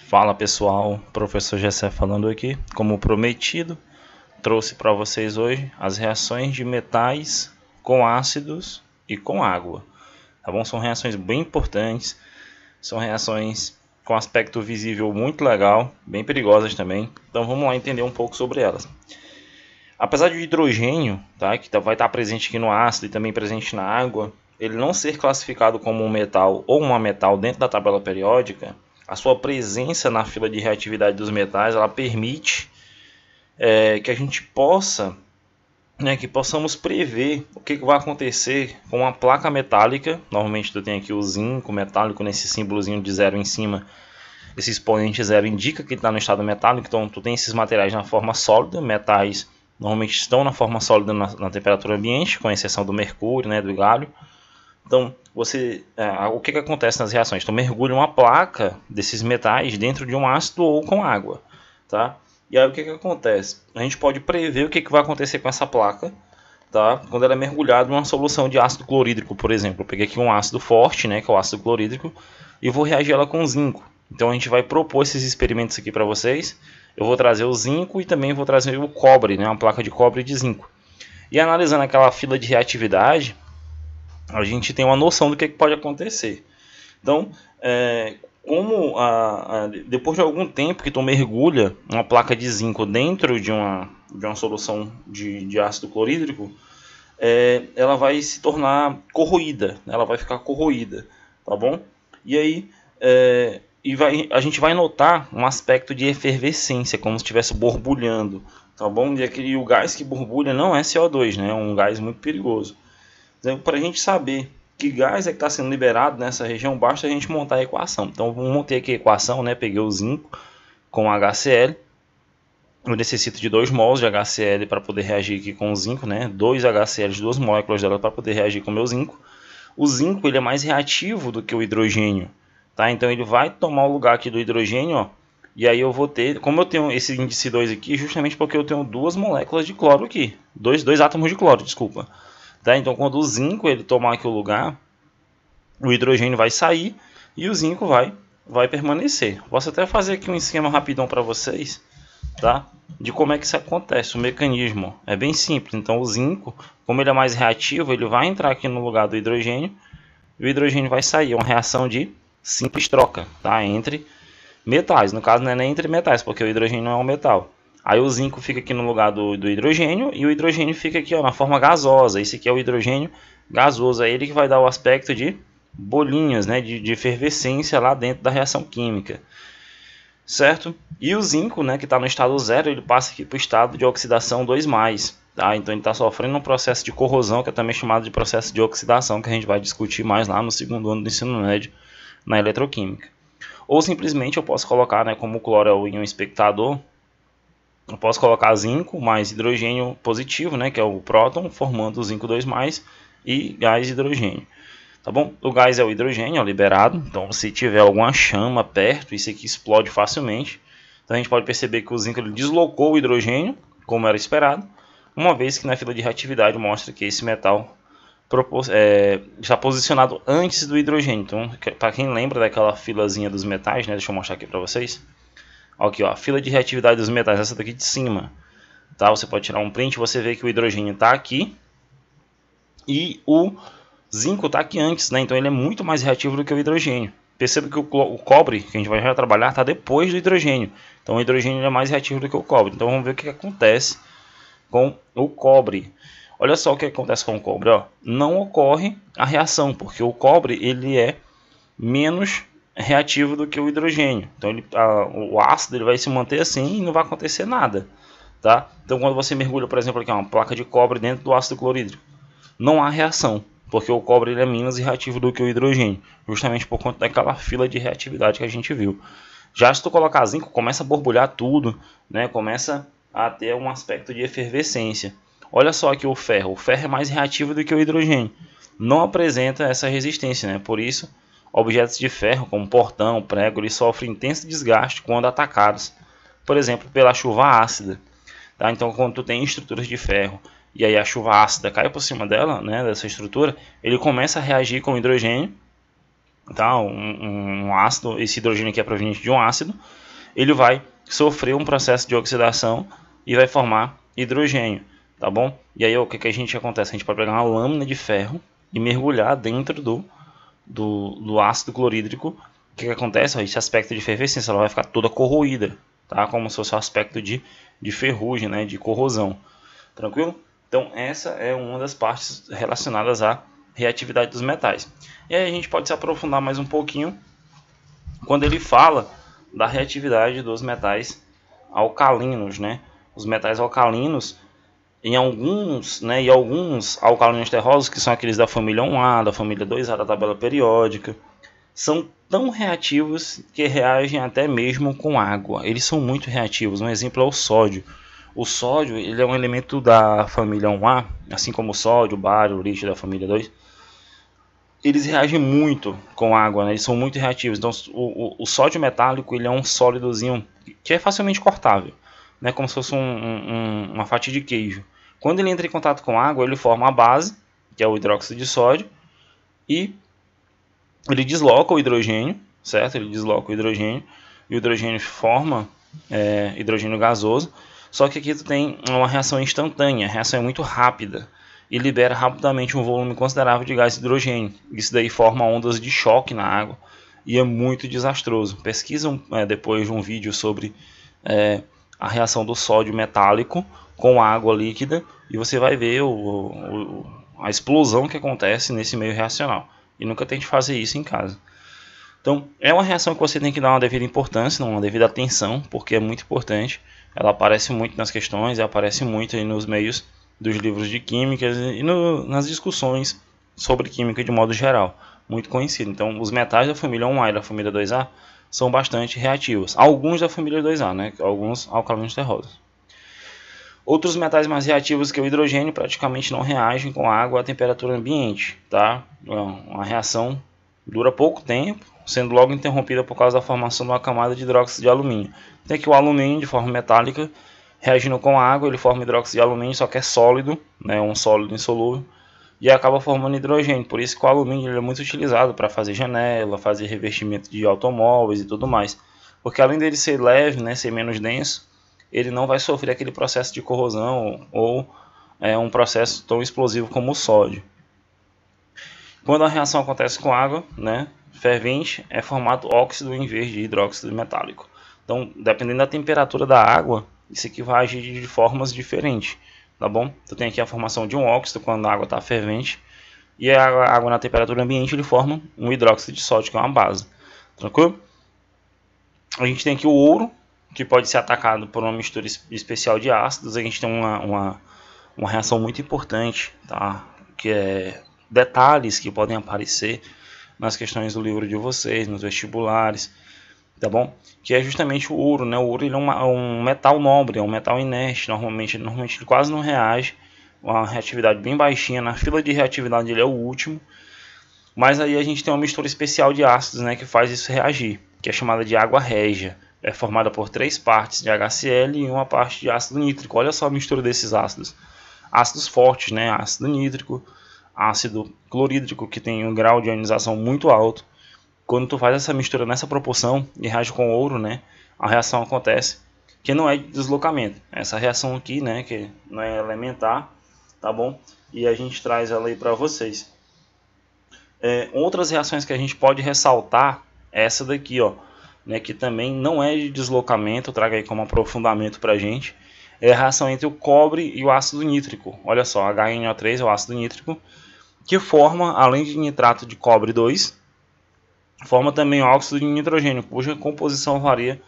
Fala pessoal, professor Gessé falando aqui. Como prometido, trouxe para vocês hoje as reações de metais com ácidos e com água. Tá bom? São reações bem importantes, são reações com aspecto visível muito legal, bem perigosas também. Então vamos lá entender um pouco sobre elas. Apesar de hidrogênio, tá, que vai estar presente aqui no ácido e também presente na água, ele não ser classificado como um metal ou uma metal dentro da tabela periódica, a sua presença na fila de reatividade dos metais, ela permite que a gente possa, que possamos prever o que vai acontecer com uma placa metálica. Normalmente tu tem aqui o zinco metálico nesse símbolozinho de zero em cima. Esse expoente zero indica que ele está no estado metálico, então tu tem esses materiais na forma sólida. Metais normalmente estão na forma sólida na temperatura ambiente, com exceção do mercúrio, do galho. Então, o que acontece nas reações? Tu mergulha uma placa desses metais dentro de um ácido ou com água, tá? E aí o que acontece? A gente pode prever o que vai acontecer com essa placa, tá? Quando ela é mergulhada em uma solução de ácido clorídrico, por exemplo. Eu peguei aqui um ácido forte, que é o ácido clorídrico, e vou reagir ela com zinco. Então a gente vai propor esses experimentos aqui para vocês. Eu vou trazer o zinco e também vou trazer o cobre, uma placa de cobre e de zinco. E analisando aquela fila de reatividade, a gente tem uma noção do que pode acontecer. Então, depois de algum tempo que tu mergulha uma placa de zinco dentro de uma solução de ácido clorídrico, ela vai se tornar corroída, ela vai ficar corroída, tá bom? E aí a gente vai notar um aspecto de efervescência, como se estivesse borbulhando, tá bom? E o gás que borbulha não é CO2, é um gás muito perigoso. Então, para a gente saber que gás é que está sendo liberado nessa região, basta a gente montar a equação. Então, eu montei aqui a equação, peguei o zinco com HCl. Eu necessito de 2 mols de HCl para poder reagir aqui com o zinco, 2 HCl, 2 moléculas dela para poder reagir com o meu zinco. O zinco ele é mais reativo do que o hidrogênio, tá? Então, ele vai tomar o lugar aqui do hidrogênio, ó. E aí eu vou ter, como eu tenho esse índice 2 aqui, justamente porque eu tenho 2 moléculas de cloro aqui, dois átomos de cloro, desculpa. Tá? Então, quando o zinco ele tomar aqui o lugar, o hidrogênio vai sair e o zinco vai permanecer. Posso até fazer aqui um esquema rapidão para vocês, tá? De como é que isso acontece, o mecanismo. É bem simples. Então, o zinco, como ele é mais reativo, ele vai entrar aqui no lugar do hidrogênio e o hidrogênio vai sair. É uma reação de simples troca, tá? Entre metais. No caso, não é nem entre metais, porque o hidrogênio não é um metal. Aí o zinco fica aqui no lugar do hidrogênio e o hidrogênio fica aqui na forma gasosa. Esse aqui é o hidrogênio gasoso, é ele que vai dar o aspecto de bolinhas, de efervescência lá dentro da reação química. Certo? E o zinco, que está no estado zero, ele passa aqui para o estado de oxidação 2+. Tá? Então ele está sofrendo um processo de corrosão, que é também chamado de processo de oxidação, que a gente vai discutir mais lá no segundo ano do ensino médio na eletroquímica. Ou simplesmente eu posso colocar, como o cloro é o íon espectador, eu posso colocar zinco mais hidrogênio positivo, que é o próton, formando o zinco 2+, e gás hidrogênio. Tá bom? O gás é o hidrogênio, liberado. Então, se tiver alguma chama perto, isso aqui explode facilmente. Então, a gente pode perceber que o zinco ele deslocou o hidrogênio, como era esperado, uma vez que na fila de reatividade mostra que esse metal está posicionado antes do hidrogênio. Então, para quem lembra daquela filazinha dos metais, deixa eu mostrar aqui para vocês. Aqui, ó, a fila de reatividade dos metais, essa daqui de cima, tá? Você pode tirar um print e você vê que o hidrogênio está aqui e o zinco está aqui antes, Então ele é muito mais reativo do que o hidrogênio. Perceba que o cobre, que a gente vai já trabalhar, está depois do hidrogênio. Então o hidrogênio é mais reativo do que o cobre. Então vamos ver o que acontece com o cobre. Olha só o que acontece com o cobre, ó. Não ocorre a reação, porque o cobre ele é menos reativo do que o hidrogênio. Então o ácido ele vai se manter assim e não vai acontecer nada, tá? Então quando você mergulha, por exemplo, aqui uma placa de cobre dentro do ácido clorídrico, não há reação, porque o cobre ele é menos reativo do que o hidrogênio, justamente por conta daquela fila de reatividade que a gente viu. Já se tu colocar zinco, começa a borbulhar tudo, começa a ter um aspecto de efervescência. Olha só aqui o ferro é mais reativo do que o hidrogênio, não apresenta essa resistência, Por isso objetos de ferro, como portão, prego, eles sofrem intenso desgaste quando atacados, por exemplo, pela chuva ácida. Tá? Então, quando tu tem estruturas de ferro e aí a chuva ácida cai por cima dela, dessa estrutura, ele começa a reagir com o hidrogênio tá? Um ácido, esse hidrogênio aqui é proveniente de um ácido, ele vai sofrer um processo de oxidação e vai formar hidrogênio, tá bom? E aí o que a gente acontece? A gente pode pegar uma lâmina de ferro e mergulhar dentro do ácido clorídrico. O que acontece? Esse aspecto de efervescência, ela vai ficar toda corroída, tá? Como se fosse um aspecto de ferrugem, né? De corrosão. Tranquilo? Então essa é uma das partes relacionadas à reatividade dos metais. E aí a gente pode se aprofundar mais um pouquinho quando ele fala da reatividade dos metais alcalinos, né? Os metais alcalinos, em alguns, né, e alguns alcalinos terrosos, que são aqueles da família 1A, da família 2A da tabela periódica, são tão reativos que reagem até mesmo com água. Eles são muito reativos. Um exemplo é o sódio. O sódio, ele é um elemento da família 1A, assim como o sódio, o bário, o lítio da família 2. Eles reagem muito com água, né? Eles são muito reativos. Então, o sódio metálico, ele é um sólidozinho que é facilmente cortável, né? Como se fosse uma fatia de queijo. Quando ele entra em contato com água, ele forma a base, que é o hidróxido de sódio, e ele desloca o hidrogênio, certo? Ele desloca o hidrogênio, e o hidrogênio forma hidrogênio gasoso. Só que aqui tu tem uma reação instantânea, a reação é muito rápida e libera rapidamente um volume considerável de gás de hidrogênio. Isso daí forma ondas de choque na água e é muito desastroso. Pesquisam depois de um vídeo sobre a reação do sódio metálico com água líquida e você vai ver a explosão que acontece nesse meio reacional. E nunca tente fazer isso em casa. Então, é uma reação que você tem que dar uma devida importância, uma devida atenção, porque é muito importante. Ela aparece muito nas questões e aparece muito aí nos meios dos livros de química e nas discussões sobre química de modo geral. Muito conhecido. Então, os metais da família 1A e da família 2A são bastante reativos. Alguns da família 2A, né? Alguns alcalinos terrosos. Outros metais mais reativos que o hidrogênio praticamente não reagem com a água a temperatura ambiente, tá? Uma reação dura pouco tempo, sendo logo interrompida por causa da formação de uma camada de hidróxido de alumínio. Tem que o alumínio, de forma metálica, reagindo com a água, ele forma hidróxido de alumínio, só que é sólido, né? Um sólido insolúvel, e acaba formando hidrogênio. Por isso que o alumínio ele é muito utilizado para fazer janela, fazer revestimento de automóveis e tudo mais. Porque além dele ser leve, né, ser menos denso, ele não vai sofrer aquele processo de corrosão ou um processo tão explosivo como o sódio. Quando a reação acontece com água, né, fervente, é formado óxido em vez de hidróxido metálico. Então, dependendo da temperatura da água, isso aqui vai agir de formas diferentes, tá bom? Tu tem aqui a formação de um óxido quando a água está fervente, e a água na temperatura ambiente ele forma um hidróxido de sódio, que é uma base. Tranquilo? A gente tem aqui o ouro, que pode ser atacado por uma mistura especial de ácidos. A gente tem uma reação muito importante, tá? Que é detalhes que podem aparecer nas questões do livro de vocês, nos vestibulares, tá bom? Que é justamente o ouro, né? O ouro ele é um metal nobre, é um metal inerte, normalmente ele quase não reage, uma reatividade bem baixinha, na fila de reatividade ele é o último, mas aí a gente tem uma mistura especial de ácidos, né, que faz isso reagir, que é chamada de água régia. É formada por 3 partes de HCl e uma parte de ácido nítrico. Olha só a mistura desses ácidos. Ácidos fortes, né? Ácido nítrico, ácido clorídrico, que tem um grau de ionização muito alto. Quando tu faz essa mistura nessa proporção e reage com ouro, né? A reação acontece, que não é de deslocamento. Essa reação aqui, né? Que não é elementar, tá bom? E a gente traz ela aí para vocês. Outras reações que a gente pode ressaltar, essa daqui, ó. Né, que também não é de deslocamento, traga aí como aprofundamento para a gente, é a reação entre o cobre e o ácido nítrico. Olha só, HNO3 é o ácido nítrico, que forma, além de nitrato de cobre 2, forma também óxido de nitrogênio, cuja composição varia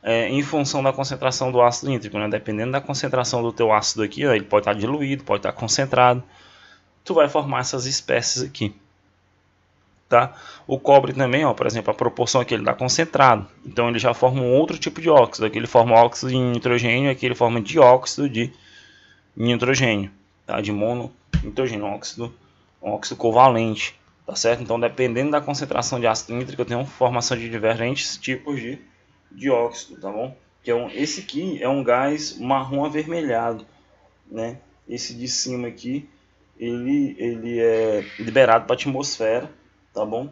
em função da concentração do ácido nítrico. Né? Dependendo da concentração do teu ácido aqui, ó, ele pode estar diluído, pode estar concentrado, tu vai formar essas espécies aqui. Tá? O cobre também, ó, por exemplo, a proporção aqui ele está concentrado, então ele já forma um outro tipo de óxido. Aqui ele forma óxido de nitrogênio, aqui ele forma dióxido de nitrogênio, tá? De mononitrogênio, um óxido covalente, tá certo? Então, dependendo da concentração de ácido nítrico, eu tenho formação de diferentes tipos de dióxido, tá bom? Que esse aqui é um gás marrom avermelhado, né? Esse de cima aqui, ele é liberado para a atmosfera, tá bom?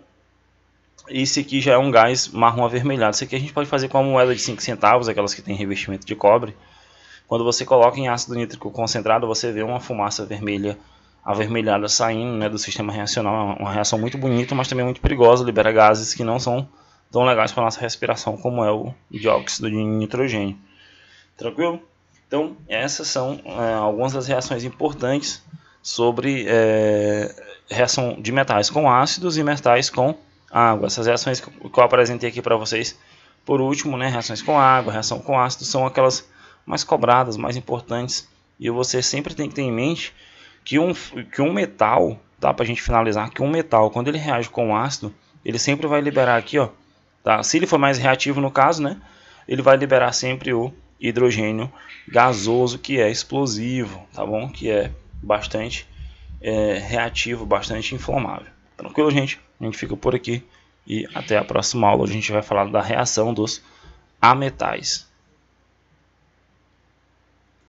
esse aqui já é um gás marrom avermelhado. Isso aqui a gente pode fazer com a moeda de 5 centavos, aquelas que tem revestimento de cobre. Quando você coloca em ácido nítrico concentrado, você vê uma fumaça vermelha avermelhada saindo, né, do sistema reacional. É uma reação muito bonita, mas também muito perigosa, libera gases que não são tão legais para a nossa respiração, como é o dióxido de nitrogênio. Tranquilo? Então, essas são algumas das reações importantes sobre reação de metais com ácidos e metais com água. Essas reações que eu apresentei aqui para vocês, por último, né, reações com água, reação com ácido, são aquelas mais cobradas, mais importantes. E você sempre tem que ter em mente que um metal, tá, para a gente finalizar, que um metal, quando ele reage com ácido, ele sempre vai liberar aqui, ó, tá? Se ele for mais reativo no caso, né, ele vai liberar sempre o hidrogênio gasoso, que é explosivo, tá bom? Que é bastante reativo, bastante inflamável. Tranquilo, gente? A gente fica por aqui e até a próxima aula. A gente vai falar da reação dos ametais.